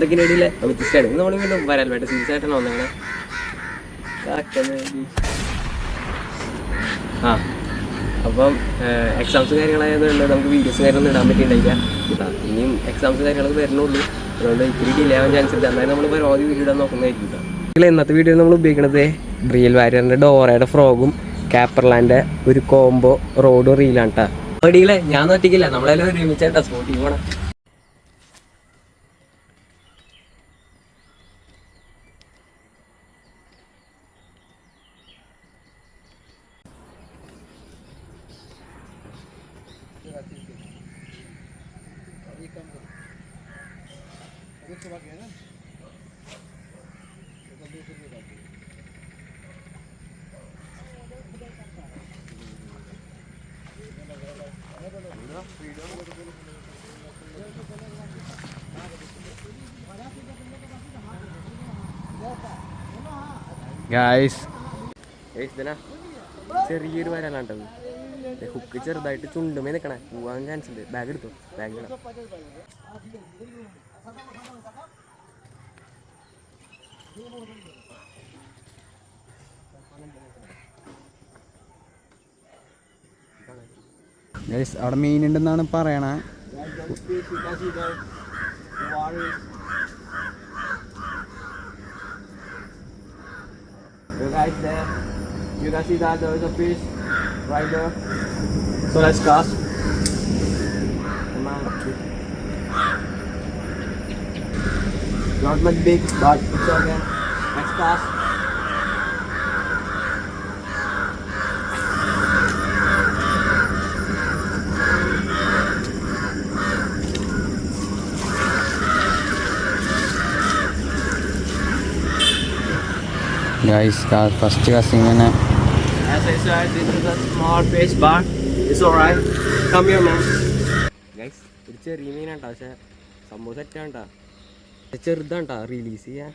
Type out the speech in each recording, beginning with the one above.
എന്തൊക്കെയാണ് ഇടയിലെ വ്യത്യസ്തമാണ്. നമ്മൾ വീണ്ടും വരാൻ വേണ്ട സീരിയസ് ആയിട്ടാണ് വന്നേക്കണേ. ആ അപ്പം എക്സാംസ് കാര്യങ്ങളായതുകൊണ്ട് നമുക്ക് വീഡിയോസ് കാര്യമൊന്നും ഇടാൻ പറ്റിയിട്ടുണ്ടായില്ല. ഇനിയും എക്സാംസ് കാര്യങ്ങളൊക്കെ വരുന്നുള്ളൂ. അതുകൊണ്ട് ഇത്തിരി ഡിലേ ആവാൻ ചാൻസ് ഉണ്ട്. എന്നാലും നമ്മൾ പരമാവധി വീഡിയോ ഇടാൻ നോക്കുന്നതായിരിക്കും. ഇന്നത്തെ വീഡിയോ നമ്മൾ ഉപയോഗിക്കുന്നത് റിയൽ വാരിയറിൻ്റെ ഡോറയുടെ ഫ്രോഗും കാപ്പർലാൻ്റെ ഒരു കോംബോ റോഡും റീലാണ് കേട്ടോ. അടിയിലെ ഞാൻ ഒറ്റയ്ക്കില്ല, നമ്മളെല്ലാം ഒരുമിച്ചായിട്ടാ സ്പോട്ടിൽ പോകണം. ചെറിയൊരു വരാനാണ്ടത് ഹുക്ക് ചെറുതായിട്ട് ചുണ്ടുമേ നിൽക്കണേ. പോവാൻ ചാൻസ് ഉണ്ട്. ബാഗ് എടുത്തോ, ബാഗിലിടാം. അവിടെ മീൻ ഉണ്ടെന്നാണ് പറയണേ. You can see that there is a fish right there. So let's cast. Come on. Not much big, but it's okay. Let's cast. Guys, first casting in it. As I said, this is a small fish, but it's alright. Come here, man. Guys, ഇത് ചെറിയ മീനാണ്ടാ, പക്ഷേ സംഭവം സെറ്റാണ്ടാ. ചെറുതാണ്ടാ release ചെയ്യാൻ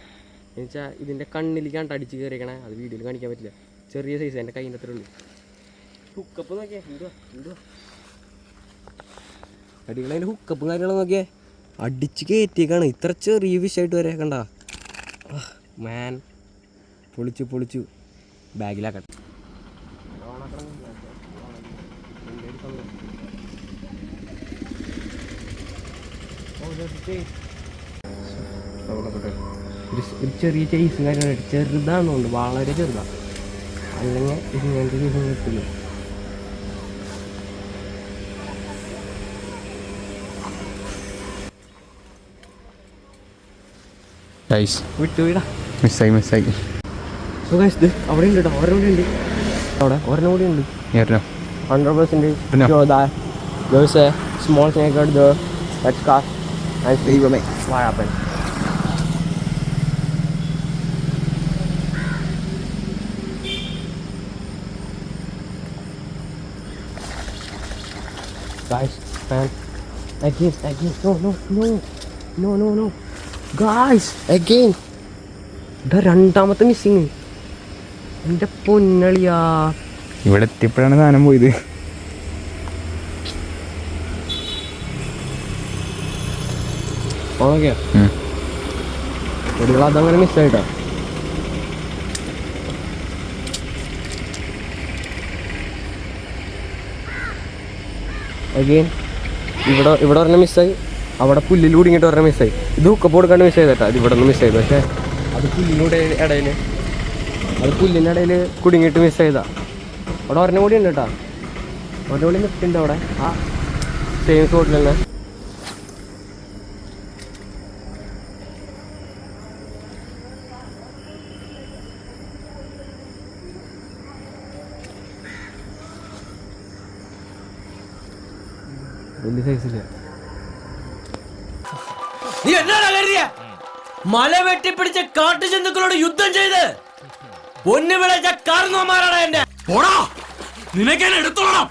എന്നുവെച്ചാൽ ഇതിൻ്റെ കണ്ണിലേക്കാണ്ട് അടിച്ച് കയറിക്കണേ. അത് വീഡിയോയിൽ കാണിക്കാൻ പറ്റില്ല. ചെറിയ സൈസ് എൻ്റെ കയ്യിൻ്റെ അത്രേ ഉള്ളൂ. ഹുക്കപ്പ് നോക്കിയേ, എന്തുവാ അടികളതിൻ്റെ ഹുക്കപ്പും കാര്യങ്ങളും നോക്കിയേ, അടിച്ച് കയറ്റിയേക്കാണ്. ഇത്ര ചെറിയ ഫിഷായിട്ട് വരെ കണ്ട മാൻ. പൊളിച്ചു ബാഗിലാക്കട്ടെ. ഒരു ചെറിയ ചേസും കാര്യങ്ങളായിട്ട് ചെറുതാണെന്നുണ്ട്, വളരെ ചെറുതാണ്. അല്ലെങ്കിൽ ഇങ്ങനത്തെ ചേസും കിട്ടില്ല. വിട്ടുവിടാ, മിസ്സായി. So guys, അവിടെ ഉണ്ട് കേട്ടോ, ഒരെണ്ണം കൂടി ഉണ്ട്. അവിടെ ഒരെണ്ണം കൂടി ഉണ്ട്. 100% sure that there's a small snake out there. Let's cast and see what happens. Guys, man, again, no, guys, again. ഇതാ രണ്ടാമത്തെ മിസ്സിങ്. എൻ്റെ പൊന്നളിയാ, ഇവിടെ എത്തിയപ്പോഴാണ് സാധനം പോയത്. ഓക്കെ ഒരു അതങ്ങനെ മിസ്സായിട്ടോ. അഗെയിൻ ഇവിടെ ഒരെണ്ണം മിസ്സായി. അവിടെ പുല്ലിലൂടെ ഇങ്ങോട്ട് ഒരെണ്ണം മിസ്സായി. ഇത് ഹുക്കപ്പ് കൊടുക്കാണ്ട് മിസ് ചെയ്തേട്ടാ. ഇത് ഇവിടെ നിന്ന് മിസ് ചെയ്തു. പക്ഷേ അത് പുല്ലിൻ്റെ ഇടയിൽ കുടുങ്ങിയിട്ട് മിസ് ചെയ്താ. അവിടെ ഒരെണ്ണം കൂടി ഉണ്ട് കേട്ടോ. ഒരെണ്ണം കൂടി നിൽക്കുന്നുണ്ട് അവിടെ, ആ സെയിം സ്പോട്ടിൽ തന്നെ. വലിയ സൈസില്ല. നീ എന്നാണ് കരുതിയ മല വെട്ടിപ്പിടിച്ച കാട്ടുജന്തുക്കളോട് യുദ്ധം ചെയ്ത് പൊന്നു വിളച്ച കാർന്നോമാരാണ് എന്നെ. പോടാ, നിനക്ക് എന്നെ എടുത്തോളണം.